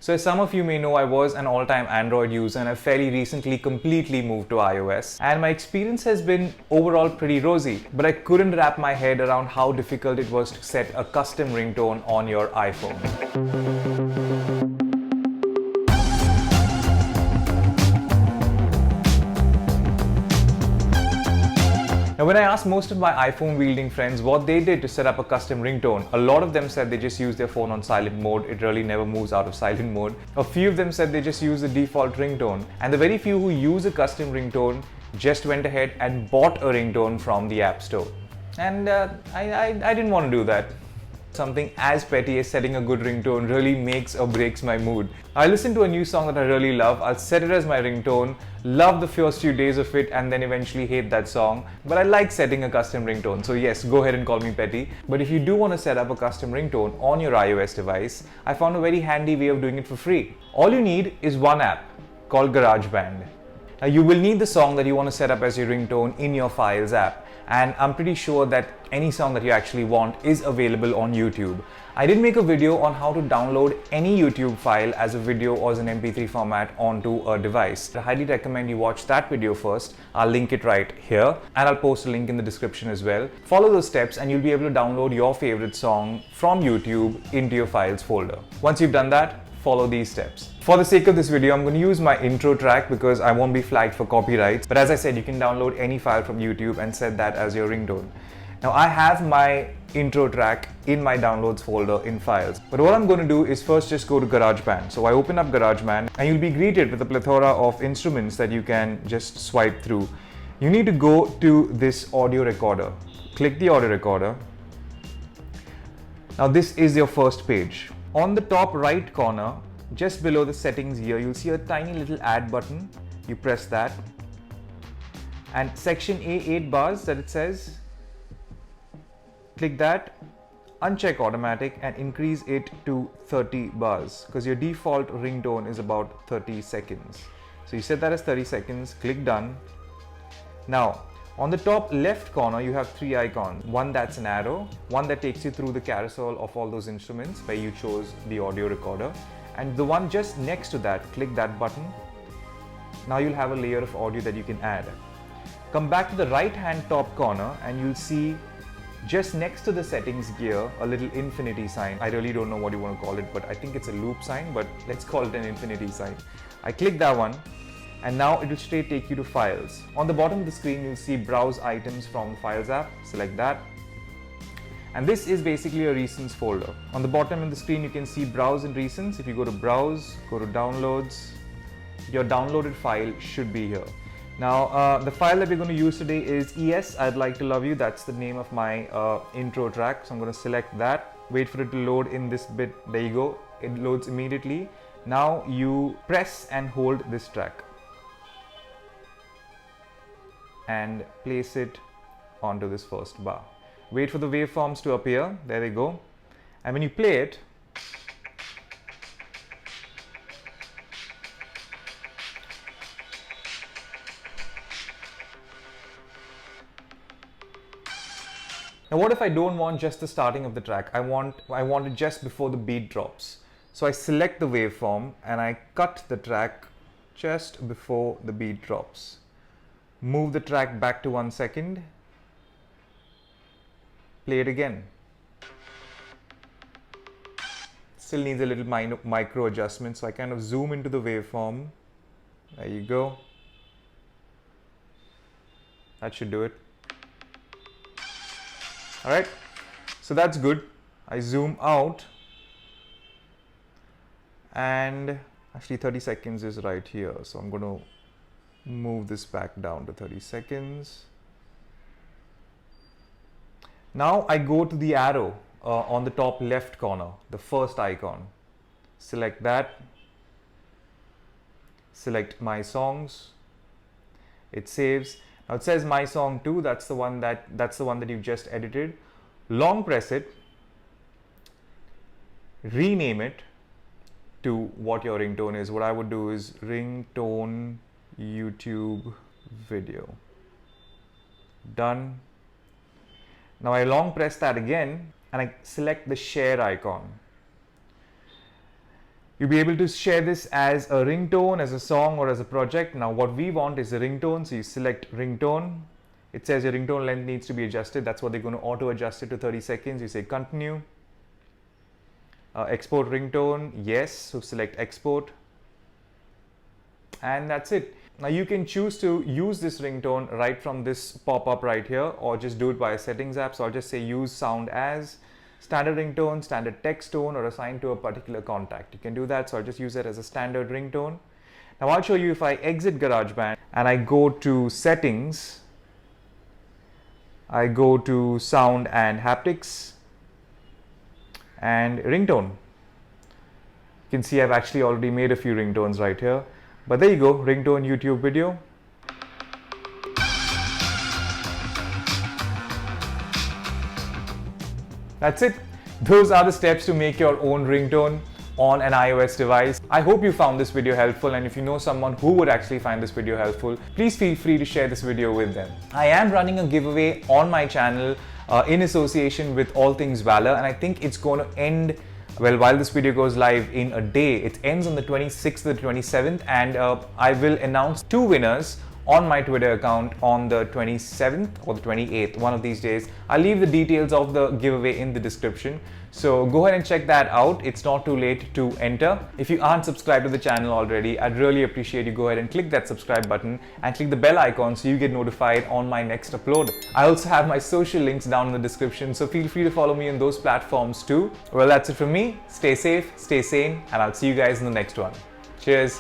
So as some of you may know, I was an all-time Android user and I fairly recently completely moved to iOS. And my experience has been overall pretty rosy, but I couldn't wrap my head around how difficult it was to set a custom ringtone on your iPhone. Now, when I asked most of my iPhone wielding friends what they did to set up a custom ringtone, a lot of them said they just use their phone on silent mode. It really never moves out of silent mode. A few of them said they just use the default ringtone. And the very few who use a custom ringtone just went ahead and bought a ringtone from the App Store. And I didn't want to do that. Something as petty as setting a good ringtone really makes or breaks my mood. I listen to a new song that I really love, I'll set it as my ringtone, love the first few days of it, and then eventually hate that song. But I like setting a custom ringtone, so yes, go ahead and call me petty. But if you do want to set up a custom ringtone on your iOS device, I found a very handy way of doing it for free. All you need is one app called GarageBand. Now, you will need the song that you want to set up as your ringtone in your Files app. And I'm pretty sure that any song that you actually want is available on YouTube. I did make a video on how to download any YouTube file as a video or as an MP3 format onto a device. I highly recommend you watch that video first. I'll link it right here and I'll post a link in the description as well. Follow those steps and you'll be able to download your favorite song from YouTube into your Files folder. Once you've done that, follow these steps. For the sake of this video, I'm going to use my intro track because I won't be flagged for copyrights. But as I said, you can download any file from YouTube and set that as your ringtone. Now I have my intro track in my downloads folder in Files. But what I'm going to do is first just go to GarageBand. So I open up GarageBand and you'll be greeted with a plethora of instruments that you can just swipe through. You need to go to this audio recorder. Click the audio recorder. Now this is your first page. On the top right corner, just below the settings here, you'll see a tiny little add button. You press that. And section A, 8 bars that it says, click that, uncheck automatic and increase it to 30 bars because your default ringtone is about 30 seconds. So you set that as 30 seconds, click done. Now, on the top left corner, you have three icons. One that's an arrow, one that takes you through the carousel of all those instruments where you chose the audio recorder. And the one just next to that, click that button. Now you'll have a layer of audio that you can add. Come back to the right hand top corner and you'll see just next to the settings gear, a little infinity sign. I really don't know what you want to call it, but I think it's a loop sign, but let's call it an infinity sign. I click that one. And now it will straight take you to Files. On the bottom of the screen, you'll see Browse Items from the Files app. Select that. And this is basically a Recents folder. On the bottom of the screen, you can see Browse and Recents. If you go to Browse, go to Downloads, your downloaded file should be here. Now, the file that we're going to use today is ES, I'd Like to Love You. That's the name of my intro track. So I'm going to select that. Wait for it to load in this bit. There you go. It loads immediately. Now you press and hold this track and place it onto this first bar. Wait for the waveforms to appear. There they go. And when you play it, now what if I don't want just the starting of the track? I want it just before the beat drops. So I select the waveform and I cut the track just before the beat drops. Move the track back to 1 second, play it again. Still needs a little micro adjustment, so I kind of zoom into the waveform. There you go. That should do it. Alright, so that's good. I zoom out and actually 30 seconds is right here, so I'm going to move this back down to 30 seconds. Now I go to the arrow on the top left corner, the first icon. Select that. Select My Songs. It saves. Now it says My Song 2. That's the one that you've just edited. Long press it. Rename it to what your ringtone is. What I would do is ringtone YouTube video. Done. Now I long press that again and I select the share icon. You'll be able to share this as a ringtone, as a song, or as a project. Now what we want is a ringtone, so you select ringtone. It says your ringtone length needs to be adjusted. That's what they're going to auto adjust it to 30 seconds. You say continue. Export ringtone, yes, so select export. And that's it. Now you can choose to use this ringtone right from this pop-up right here, or just do it via settings app. So I'll just say use sound as standard ringtone, standard text tone, or assigned to a particular contact. You can do that, so I'll just use it as a standard ringtone. Now I'll show you if I exit GarageBand and I go to settings, I go to sound and haptics and ringtone. You can see I've actually already made a few ringtones right here. But there you go, ringtone YouTube video. That's it. Those are the steps to make your own ringtone on an iOS device. I hope you found this video helpful, and if you know someone who would actually find this video helpful, please feel free to share this video with them. I am running a giveaway on my channel in association with All Things Valor, and I think it's going to end, well, while this video goes live in a day. It ends on the 26th or the 27th, and I will announce 2 winners on my Twitter account on the 27th or the 28th, one of these days. I'll leave the details of the giveaway in the description, so go ahead and check that out. It's not too late to enter. If you aren't subscribed to the channel already, I'd really appreciate you go ahead and click that subscribe button and click the bell icon so you get notified on my next upload. I also have my social links down in the description, so feel free to follow me on those platforms too. Well, that's it from me. Stay safe, stay sane, and I'll see you guys in the next one. Cheers.